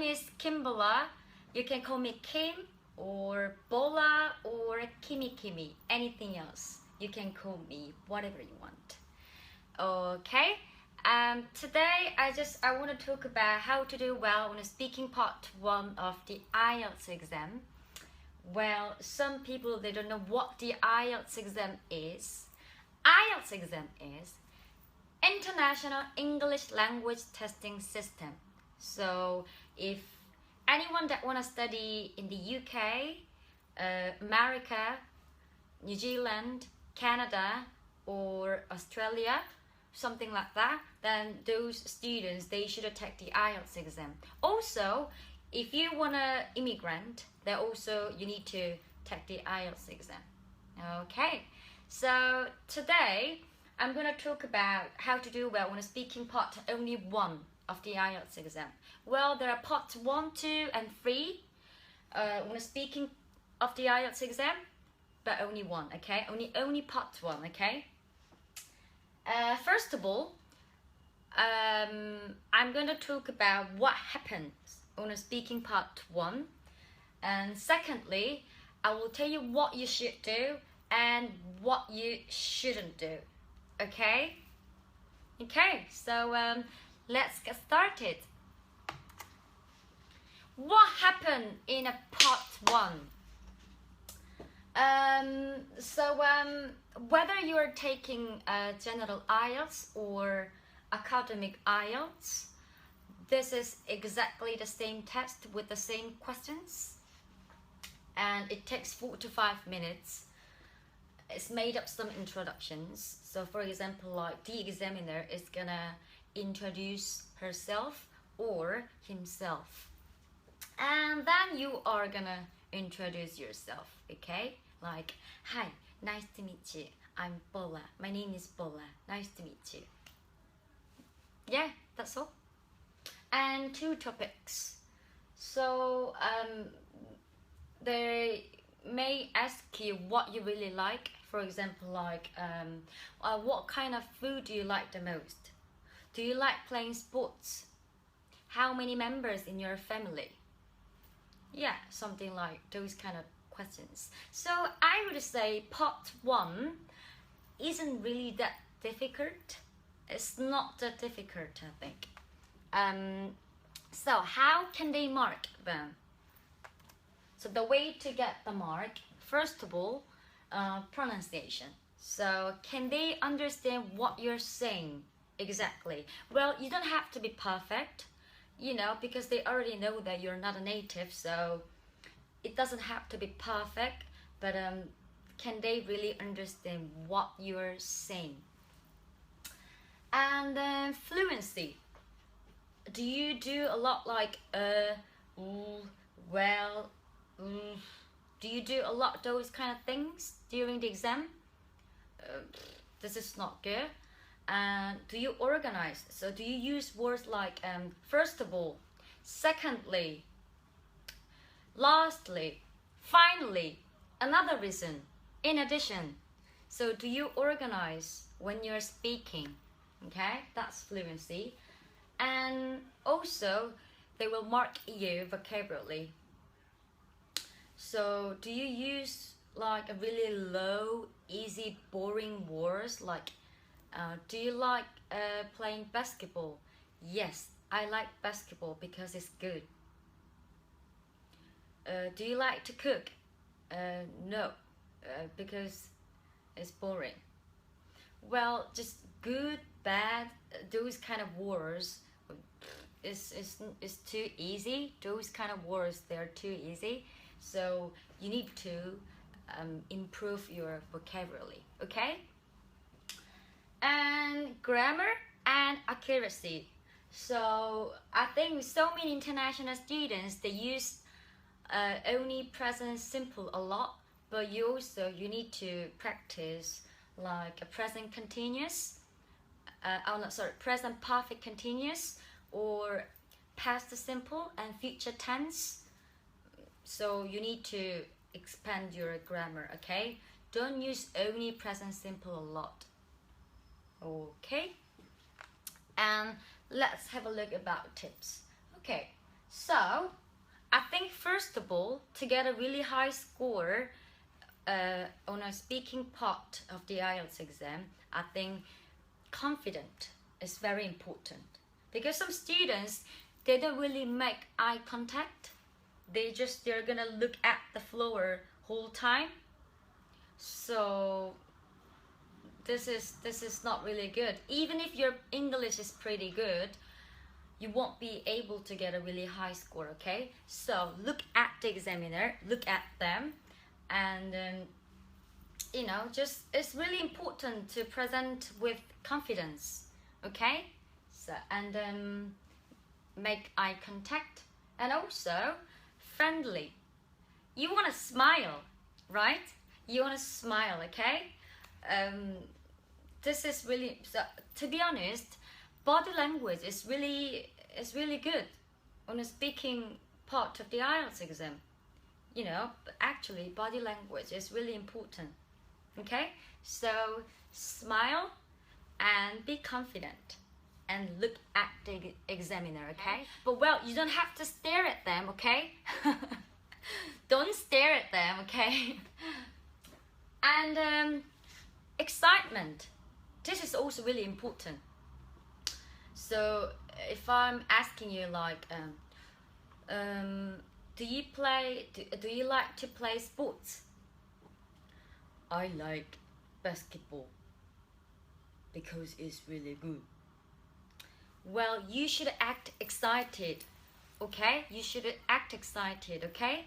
name is Kimbola. You can call me Kim or Bola or Kimi, anything else. You can call me whatever you want. Okay, today I want to talk about how to do well on a speaking part 1 of the IELTS exam. Well, some people, they don't know what the IELTS exam is. IELTS exam is International English Language Testing System. So if anyone that want to study in the UK, America, New Zealand, Canada, or Australia, something like that, then those students, they should take the IELTS exam. Also, if you want to immigrant, then also you need to take the IELTS exam. Okay, so today I'm going to talk about how to do well on a speaking part only 1 of the IELTS exam. Well, there are parts 1, 2, and 3 on a speaking of the IELTS exam, but only 1, okay? Only part 1, okay? First of all, I'm going to talk about what happens on a speaking part 1. And secondly, I will tell you what you should do and what you shouldn't do. Okay? Okay, so let's get started. What happened in a part 1? Whether you're taking general IELTS or academic IELTS, this is exactly the same test with the same questions, and it takes 4 to 5 minutes. It's made up some introductions. So for example, like the examiner is gonna introduce herself or himself, and then you are gonna introduce yourself, okay? Like, hi, nice to meet you. I'm Bola. My name is Bola. Nice to meet you. Yeah, that's all. And 2 topics. So they may ask you what you really like. For example, like what kind of food do you like the most? Do you like playing sports? How many members in your family? Yeah, something like those kind of questions. So I would say part 1 isn't really that difficult. It's not that difficult, I think. So how can they mark them? So the way to get the mark, first of all, pronunciation. So can they understand what you're saying exactly? Well, you don't have to be perfect, you know, because they already know that you're not a native, so it doesn't have to be perfect, but can they really understand what you're saying? And then fluency. Do you do a lot like well, do you do a lot of those kind of things during the exam? This is not good. And do you organize? So do you use words like first of all, secondly, lastly, finally, another reason, in addition? So do you organize when you're speaking? Okay, that's fluency. And also, they will mark you vocabulary. So do you use like a really low, easy, boring words? Like, do you like playing basketball? Yes, I like basketball because it's good. Do you like to cook? No, because it's boring. Well, just good, bad, those kind of words is too easy. Those kind of words, they're too easy. So you need to improve your vocabulary, okay? And grammar and accuracy. So I think so many international students, they use only present simple a lot, but you need to practice like a present continuous, present perfect continuous, or past simple and future tense. So you need to expand your grammar, okay? Don't use only present simple a lot. Okay? And let's have a look about tips. Okay, So I think first of all, to get a really high score on a speaking part of the IELTS exam, I think confident is very important, because some students, they don't really make eye contact. They're gonna look at the floor whole time. So this is not really good. Even if your English is pretty good, you won't be able to get a really high score. Okay, so look at the examiner, look at them, and you know, just it's really important to present with confidence. Okay, so and make eye contact, and also friendly. You want to smile, right? You want to smile. Okay, this is really, so, to be honest, body language is really good on a speaking part of the IELTS exam. You know, but actually body language is really important. Okay, so smile and be confident and look at the examiner. Okay, but well, you don't have to stare at them. Okay. Don't stare at them. Okay. And excitement, this is also really important. So if I'm asking you like do you like to play sports? I like basketball because it's really good. Well, you should act excited. Okay, you should act excited. Okay.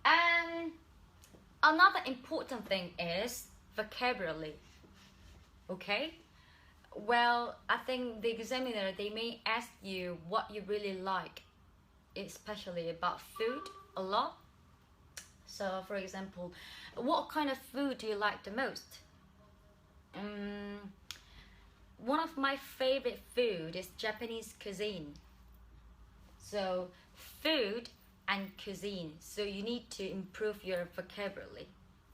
And another important thing is vocabulary. Okay, well, I think the examiner, they may ask you what you really like, especially about food a lot. So for example, what kind of food do you like the most? One of my favorite food is Japanese cuisine. So food and cuisine, so you need to improve your vocabulary.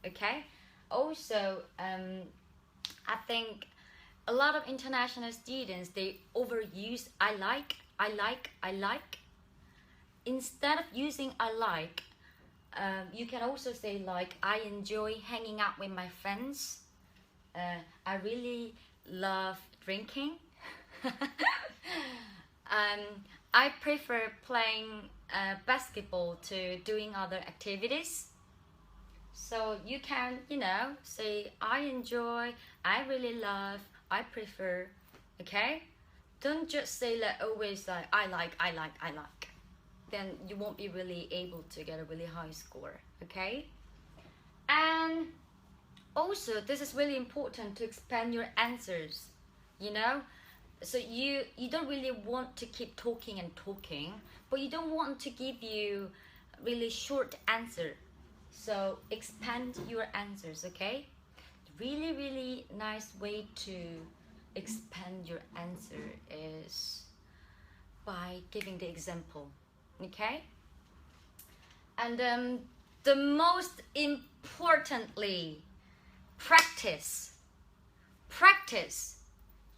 Okay, also I think a lot of international students, they overuse I like. Instead of using I like, you can also say like I enjoy hanging out with my friends. I really love drinking. I prefer playing basketball to doing other activities. So you can, you know, say I enjoy, I really love, I prefer. Okay, don't just say like always like I like. Then you won't be really able to get a really high score. Okay, and also this is really important to expand your answers. You know, so you don't really want to keep talking and talking, but you don't want to give you really short answer. So expand your answers. Okay, really nice way to expand your answer is by giving the example. Okay, and the most importantly, practice.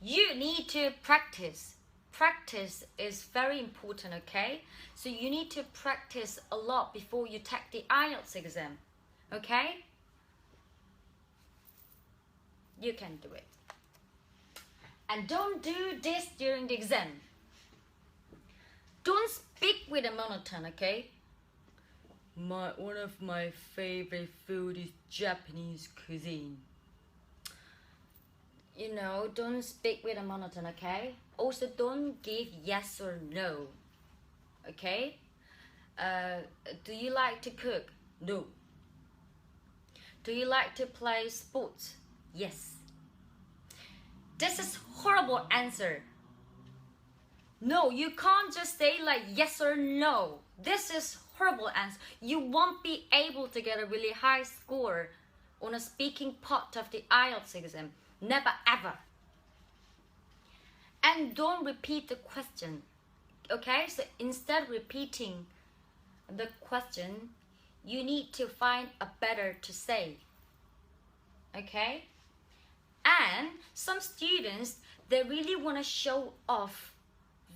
You need to practice. Practice is very important. Okay, so you need to practice a lot before you take the IELTS exam. Okay, you can do it. And don't do this during the exam. Don't speak with a monotone. Okay, one of my favorite food is Japanese cuisine. You know, don't speak with a monotone. Okay, also don't give yes or no. Okay, do you like to cook? No. Do you like to play sports? Yes. This is horrible answer. No, you can't just say like yes or no. This is horrible answer. You won't be able to get a really high score on a speaking part of the IELTS exam. Never ever. And don't repeat the question. Okay, so instead of repeating the question, you need to find a better to say. Okay, and some students, they really want to show off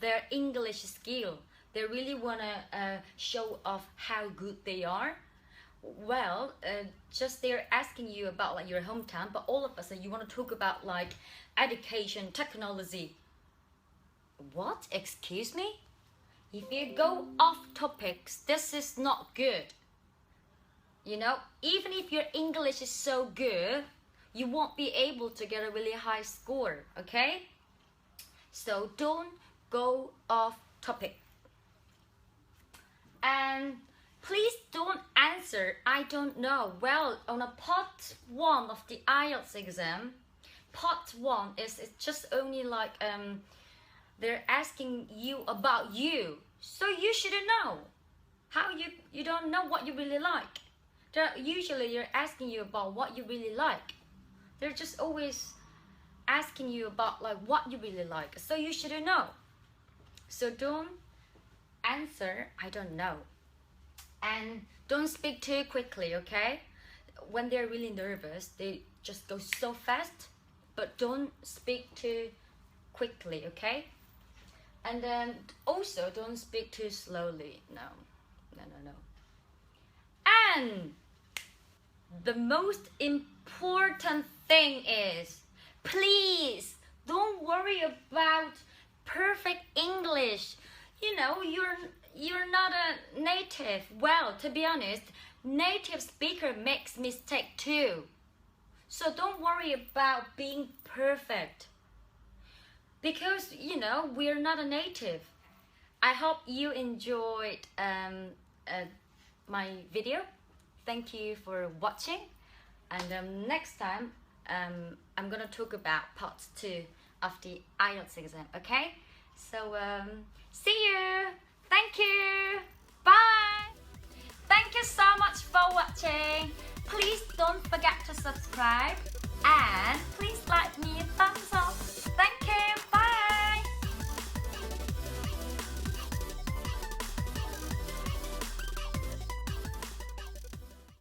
their English skill. they really wanna show off how good they are. Well, just they're asking you about like your hometown, but all of a sudden you want to talk about like education, technology. What? Excuse me? If you go off topics, this is not good. You know, even if your English is so good, you won't be able to get a really high score, okay? So don't go off topic. And please don't answer, I don't know. Well, on a part 1 of the IELTS exam, part 1 is it's just only like they're asking you about you, so you shouldn't know. How you don't know what you really like. Usually they're asking you about what you really like. They're just always asking you about like what you really like, so you shouldn't know. So don't answer I don't know. And don't speak too quickly, okay? When they're really nervous, they just go so fast, but don't speak too quickly, okay? And then also don't speak too slowly. No. And the most important thing is, please don't worry about perfect English. You know, you're not a native. Well, to be honest, native speaker makes mistake too. So don't worry about being perfect. Because, you know, we're not a native. I hope you enjoyed my video. Thank you for watching. And next time, I'm gonna talk about part 2 of the IELTS exam, okay? So, see you. Thank you. Bye. Thank you so much for watching. Please don't forget to subscribe